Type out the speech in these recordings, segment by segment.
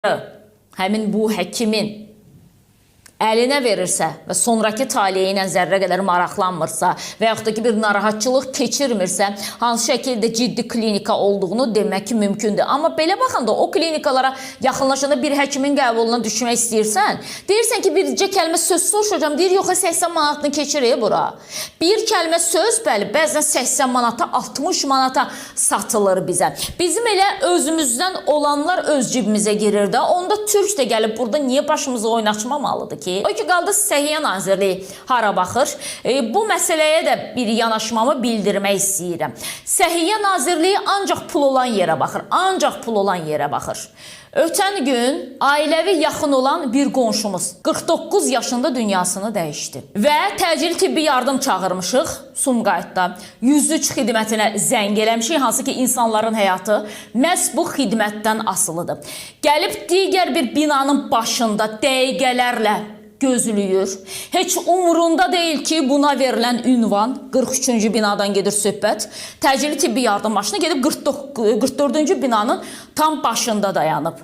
həmin bu həkimin əlinə verirsə və sonraki taliyi ilə zərrə qədər maraqlanmırsa və yaxud da ki, bir narahatçılıq keçirmirsə, hansı şəkildə ciddi klinika olduğunu demək ki, mümkündür. Amma belə baxanda o klinikalara yaxınlaşanda bir həkimin qəbuluna düşmək istəyirsən, deyirsən ki, bircə kəlmə söz soruşacağım, deyir, yox, 80 manatını keçirir bura. Bir kəlmə söz, bəli, bəzən 80 manata, 60 manata satılır bizə. Bizim elə özümüzdən olanlar öz cibimizə girir də, onda türk də gəlib burada niyə başımızı oynaşmamalıdır ki? O ki, qaldı Səhiyyə Nazirliyi hara baxır? Bu məsələyə də bir yanaşmamı bildirmək istəyirəm. Səhiyyə Nazirliyi ancaq pul olan yerə baxır. Ancaq pul olan yerə baxır. Ötən gün ailəvi yaxın olan bir qonşumuz 49 yaşında dünyasını dəyişdi. Və təcili tibbi yardım çağırmışıq Sumqayıtda. 103 xidmətinə zəng eləmişik, hansı ki insanların həyatı məhz bu xidmətdən asılıdır. Gəlib digər bir binanın başında dəqiqələrlə gözləyir. Heç umurunda deyil ki, buna verilən ünvan 43-cü binadan gedir söhbət. Təcili tibbi yardım maşını gedib 44-cü binanın tam başında dayanıb.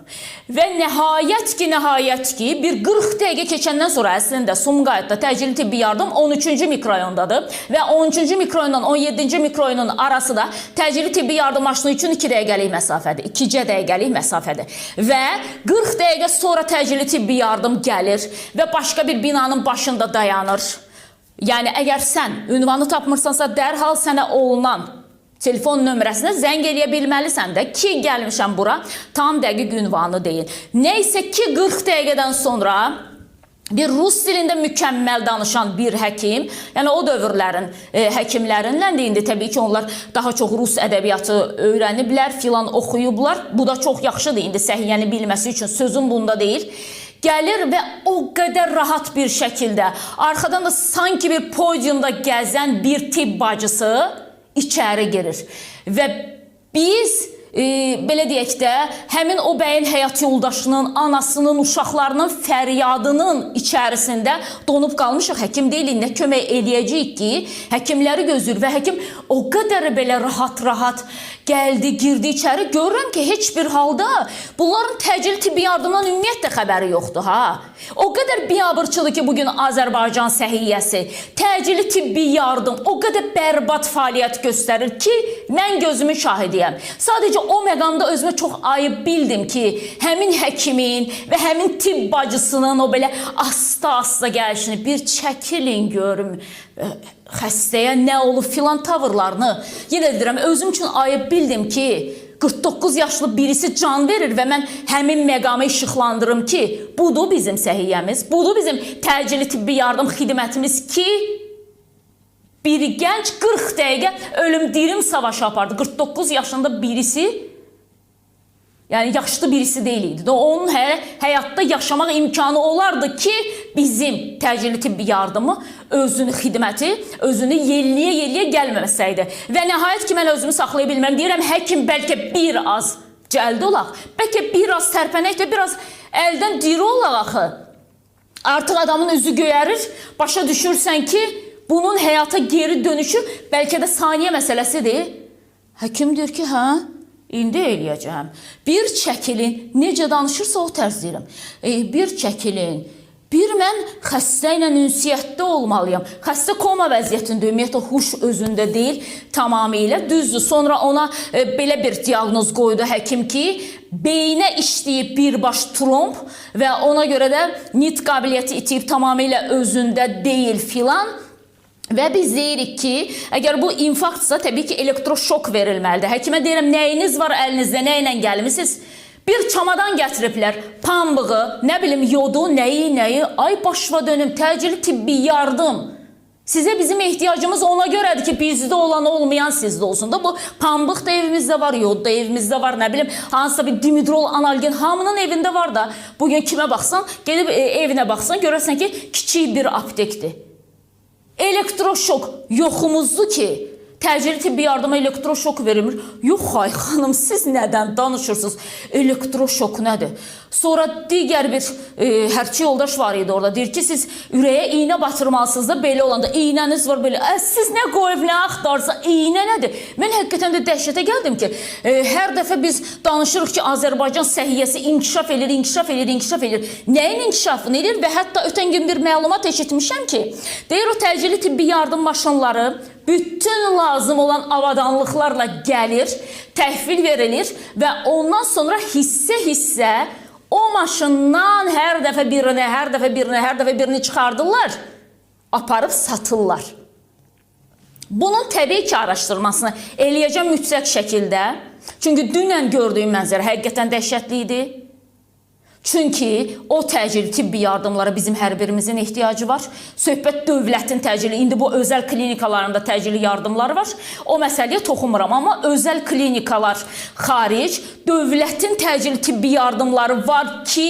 Və nəhayət ki, bir 40 dəqiqə keçəndən sonra əslində Sumqayıtda təcili tibbi yardım 13-cü mikrorayondadır və 13-cü mikrorayondan 17-ci mikrorayonun arası da təcili tibbi yardım maşını üçün 2 dəqiqəlik məsafədir. 2 dəqiqəlik məsafədir. Və 40 dəqiqə sonra təcili tibbi yardım gəlir və başqa bir binanın başında dayanır. Yəni, əgər sən ünvanı tapmırsansa, dərhal sənə olunan telefon nömrəsinə zəng eləyə bilməlisən də ki, gəlmişəm bura, tam dəqiq ünvanı deyil. Neysə ki, 40 dəqiqədən sonra bir rus dilində mükəmməl danışan bir həkim, yəni o dövrlərin həkimlərindən də indi təbii ki, onlar daha çox rus ədəbiyyatı öyrəniblər, filan oxuyublar. Bu da çox yaxşıdır indi səhiyyəni bilməsi üçün, sözüm bunda deyil. Gəlir və o qədər rahat bir şəkildə, arxadan da sanki bir podyumda gəzən bir tibb bacısı içəri girir. Və biz, belə deyək də, həmin o bəyin həyat yoldaşının, anasının, uşaqlarının fəryadının içərisində donub qalmışıq. Həkim deyil, nə kömək eləyəcəyik ki, həkimləri gözləyir və həkim o qədər belə rahat-rahat gəldi, girdi içəri. Görürəm ki, heç bir halda bunların təcili tibbi yardımdan ümumiyyətlə xəbəri yoxdur, ha. O qədər biabırçıdır ki, bugün Azərbaycan səhiyyəsi, təcili tibbi yardım o qədər bərbad fəaliyyət göstərir ki, mən gözümün şahidiyəm. Sadəcə o məqamda özümə çox ayıb bildim ki, həmin həkimin və həmin tibb bacısının o belə asta-asta gəlişini bir çəkilin görüm, xəstəyə nə olub filan tavırlarını, yenə deyirəm, özüm üçün ayıb bildim ki, 49 yaşlı birisi can verir və mən həmin məqamı işıqlandırım ki, budur bizim səhiyyəmiz, budur bizim təcili tibbi yardım xidmətimiz ki, bir gənc 40 dəqiqə ölüm-dirim savaşı apardı. 49 yaşında birisi, yəni yaşlı birisi deyil idi. Onun həyatda yaşamaq imkanı olardı ki, bizim təcili tibbi yardımı, özünü xidməti, özünü yelliyə gəlməməsəydi. Və nəhayət ki, mən özümü saxlaya bilməm. Deyirəm, həkim bəlkə bir az cəldi olaq, bəlkə bir az tərpənək də, biraz əldən diri olaq axı. Artıq adamın üzü göyərir, başa düşürsən ki, bunun həyata geri dönüşü bəlkə də saniyə məsələsidir. Həkim deyir ki, hə, indi eləyəcəm. Bir çəkilin, necə danışırsa o tərz deyirəm. Bir çəkilin, bir mən xəstə ilə ünsiyyətdə olmalıyam. Xəstə koma vəziyyətində, ümumiyyətlə huş özündə deyil, tamamilə düzdür. Sonra ona belə bir diaqnoz qoydu həkim ki, beyinə işləyib birbaş tromb və ona görə də nitq qabiliyyəti itib tamamilə özündə deyil filan. Və biz deyirik ki, əgər bu infarktsa, təbii ki, elektroşok verilməlidir. Həkimə deyirəm, nəyiniz var əlinizdə, nə ilə gəlmisiniz? Bir çamadan gətiriblər, pambığı, nə bilim, yodu, nəyi, ay başva dönüm, təcili tibbi yardım. Sizə bizim ehtiyacımız ona görədir ki, bizdə olan olmayan sizdə olsun da. Bu pambıq da evimizdə var, yod da evimizdə var, nə bilim, hansısa bir dimidrol, analgen, hamının evində var da. Bugün kimə baxsan, gedib evinə baxsan, görərsən ki, kiçik bir aptekdir. Elektroşok yoxumuzdur ki, Təcili tibbi yardıma elektroşok verilmir. Yox, ay xanım, siz nədən danışırsınız? Elektroşok nədir? Sonra digər bir hərçi yoldaş var idi orada. Deyir ki, siz ürəyə iynə batırmalısınız da belə olanda. İynəniz var belə. Siz nə qoyub, nə axtarsa, iynə nədir? Mən həqiqətən də dəhşətə gəldim ki, hər dəfə biz danışırıq ki, Azərbaycan səhiyyəsi inkişaf edir, inkişaf edir, inkişaf edir. Nəyin inkişafını edir? Və hətta ötən gün bir məlumat eşitmişəm ki, deyir o təcili tibbi yardım maşınları bütün lazım olan avadanlıqlarla gəlir, təhvil verilir və ondan sonra hissə-hissə o maşından hər dəfə birini çıxardırlar, aparıb satırlar. Bunun təbii ki, araşdırmasını eləyəcəm mütləq şəkildə. Çünki dünən gördüyüm mənzərə həqiqətən dəhşətli idi. Çünki o təcili tibbi yardımlara bizim hər birimizin ehtiyacı var. Söhbət dövlətin təcili, indi bu özəl klinikalarında təcili yardımları var. O məsələyə toxunmuram, amma özəl klinikalar xaric, dövlətin təcili tibbi yardımları var ki,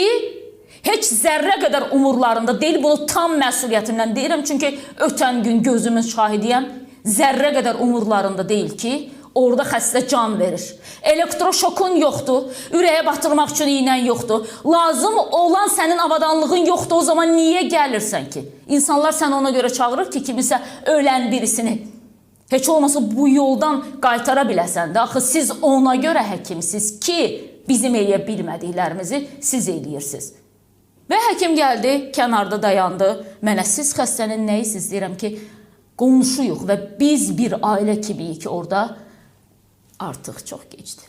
heç zərrə qədər umurlarında deyil. Bunu tam məsuliyyətimdən deyirəm, çünki ötən gün gözümün şahidiyəm. Zərrə qədər umurlarında deyil ki, orada xəstə can verir. Elektroşokun yoxdur, ürəyə batırmaq üçün iynən yoxdur. Lazım olan sənin avadanlığın yoxdur, o zaman niyə gəlirsən ki? İnsanlar səni ona görə çağırır ki, kimisə ölən birisini. Heç olmasa bu yoldan qaytara biləsən də. Axı siz ona görə həkimsiz ki, bizim eləyə bilmədiklərimizi siz eləyirsiniz. Və həkim gəldi, kənarda dayandı. Mənə siz xəstənin nəyi siz deyirəm ki, qonşuyuq və biz bir ailə kimiyik ki, orada artıq çox gecdir.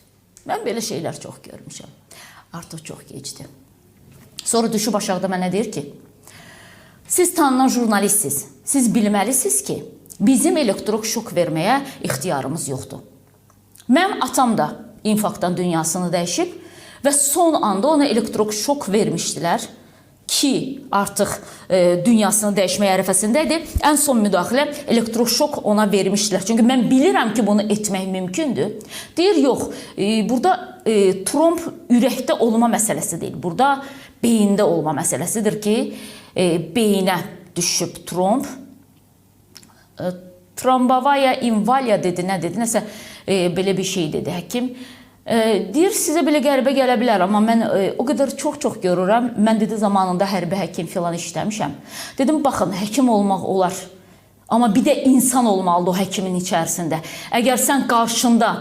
Mən belə şeylər çox görmüşəm. Artıq çox gecdir. Sonra düşüb aşağıda mənə deyir ki, siz tanınan jurnalistsiniz. Siz bilməlisiniz ki, bizim elektroşok verməyə ixtiyarımız yoxdur. Mənim atam da infarktdan dünyasını dəyişib və son anda ona elektroşok vermişdilər ki, artıq dünyasını dəyişməyə ərəfəsindədir. Ən son müdaxilə elektroşok ona vermişdilər. Çünki mən bilirəm ki, bunu etmək mümkündür. Deyir, yox, burada tromb ürəkdə olma məsələsi deyil. Burada beyində olma məsələsidir ki, beyinə düşüb tromb. Trombovaya invaliya dedi, nə dedi, nəsə belə bir şey dedi həkim. Deyir, sizə belə qəribə gələ bilər, amma mən o qədər çox görürəm. Mən dedi, zamanında hərbi həkim filan işləmişəm. Dedim, baxın, həkim olmaq olar. Amma bir də insan olmalıdır o həkimin içərisində. Əgər sən qarşında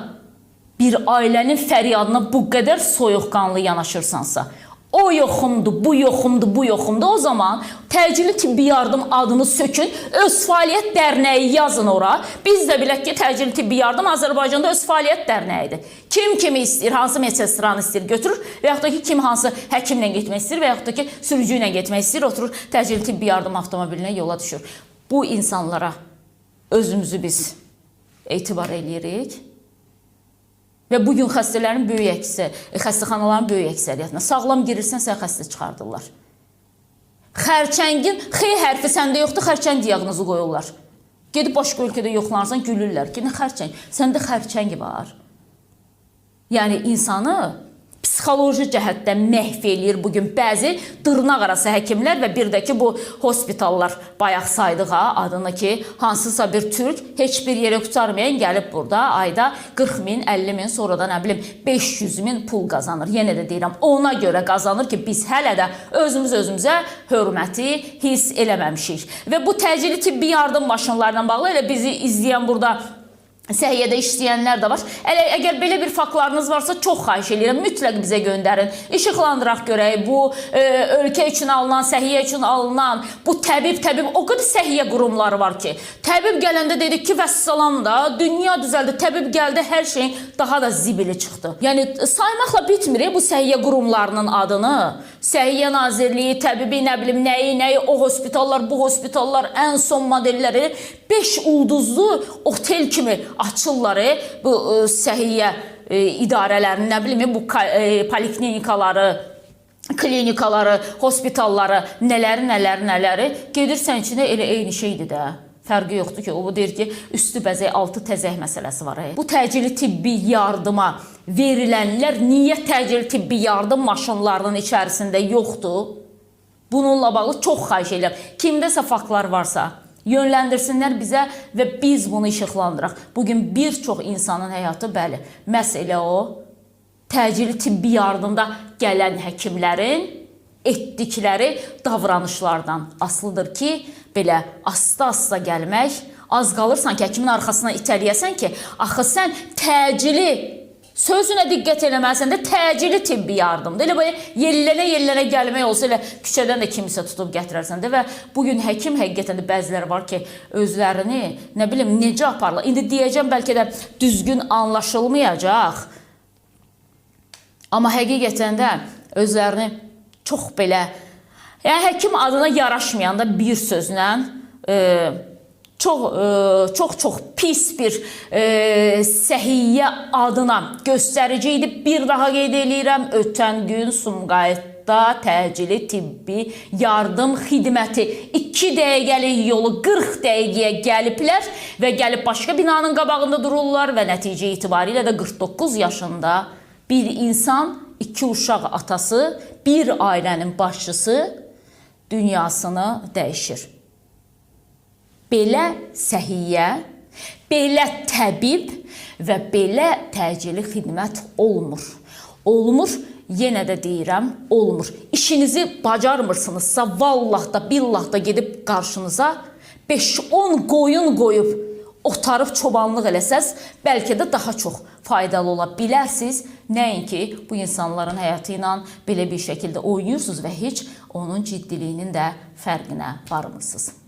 bir ailənin fəryadına bu qədər soyuqqanlı yanaşırsansa, o yoxumdur, bu yoxumdur, bu yoxumdur, o zaman təcili tibbi yardım adını sökün, öz fəaliyyət dərnəyi yazın ora. Biz də bilək ki, təcili tibbi yardım Azərbaycanda öz fəaliyyət dərnəyidir. Kim kimi istəyir, hansı medsestranı istəyir götürür və yaxud da ki, kim hansı həkimlə getmək istəyir və yaxud da ki, sürücü ilə getmək istəyir, oturur təcili tibbi yardım avtomobilinə yola düşür. Bu insanlara özümüzü biz etibar eləyirik. Və bugün xəstələrin böyük əksəriyyəti, xəstəxanaların böyük əksəriyyətinə sağlam girirsən, sən xəstə çıxardırlar. Xərçəngin X hərfi səndə yoxdur, xərçəng diaqnozu qoyurlar. Gedib başqa ölkədə yoxlanırsan, gülürlər ki, nə xərçəng? Səndə xərçəng var. Yəni insanı psixoloji cəhətdən məhv eləyir bugün bəzi dırnaq arası həkimlər və bir də ki, bu hospitallar bayaq saydıq adını ki, hansısa bir türk heç bir yerə qutarmayan gəlib burada ayda 40 min, 50 min, sonra da nə bilim 500 min pul qazanır. Yenə də deyirəm, ona görə qazanır ki, biz hələ də özümüzə hörməti hiss eləməmişik. Və bu təcili tibbi yardım maşınlarla bağlı elə bizi izləyən burada səhiyyədə işləyənlər də var. Əgər belə bir faktlarınız varsa, çox xahiş edirəm, mütləq bizə göndərin. İşıqlandıraq görək, bu ölkə üçün alınan, səhiyyə üçün alınan, bu təbib, o qədər səhiyyə qurumları var ki, təbib gələndə dedik ki, vəssalam da, dünya düzəldi, təbib gəldi, hər şeyin daha da zibili çıxdı. Yəni, saymaqla bitmir bu səhiyyə qurumlarının adını. Səhiyyə Nazirliyi, təbibi, nə bilim, nəyi, o hospitallar, bu hospitallar, ən son modelləri 5 ulduzlu otel kimi açırlar bu səhiyyə idarələrini, nə bilim, bu poliklinikaları, klinikaları, hospitalları, nələri, gedirsən içində elə eyni şeydir də. Fərqi yoxdur ki, o deyir ki, üstü bəzək, altı təzək məsələsi var. Bu təcili tibbi yardıma verilənlər niyə təcili tibbi yardım maşınlarının içərisində yoxdur? Bununla bağlı çox xahiş edirəm. Kimdəsə faktlar varsa, Yönləndirsinlər bizə və biz bunu işıqlandıraq. Bugün bir çox insanın həyatı, bəli, məhz elə o təcili tibbi yardımda gələn həkimlərin etdikləri davranışlardan asılıdır ki, belə asta-asta gəlmək, az qalırsan ki, həkimin arxasına itələyəsən ki, axı sən təcili, sözünə diqqət eləməlisən də təcili tibbi yardımdır. Elə böyle yellənə gəlmək olsa, elə küçədən də kimisə tutub gətirərsən də və bugün həkim həqiqətən də bəziləri var ki, özlərini, nə bilim, necə aparırlar. İndi deyəcəm, bəlkə də düzgün anlaşılmayacaq. Amma həqiqətən də özlərini çox belə, yəni həkim adına yaraşmayan da bir sözlə çox pis bir səhiyyə adına göstərici idi. Bir daha qeyd eləyirəm, ötən gün Sumqayıtda təcili tibbi yardım xidməti 2 dəqiqəlik yolu 40 dəqiqəyə gəliblər və gəlib başqa binanın qabağında dururlar və nəticə itibarilə də 49 yaşında bir insan, 2 uşaq atası, bir ailənin başçısı dünyasını dəyişir. Belə səhiyyə, belə təbib və belə təcili xidmət olmur. Olmur, yenə də deyirəm, olmur. İşinizi bacarmırsınızsa, vallah da, billah da gedib qarşınıza 5-10 qoyun qoyub, otarıb çobanlıq eləsəz, bəlkə də daha çox faydalı ola bilərsiniz. Nəinki bu insanların həyatı ilə belə bir şəkildə oynayırsınız və heç onun ciddiliyinin də fərqinə varmırsınız.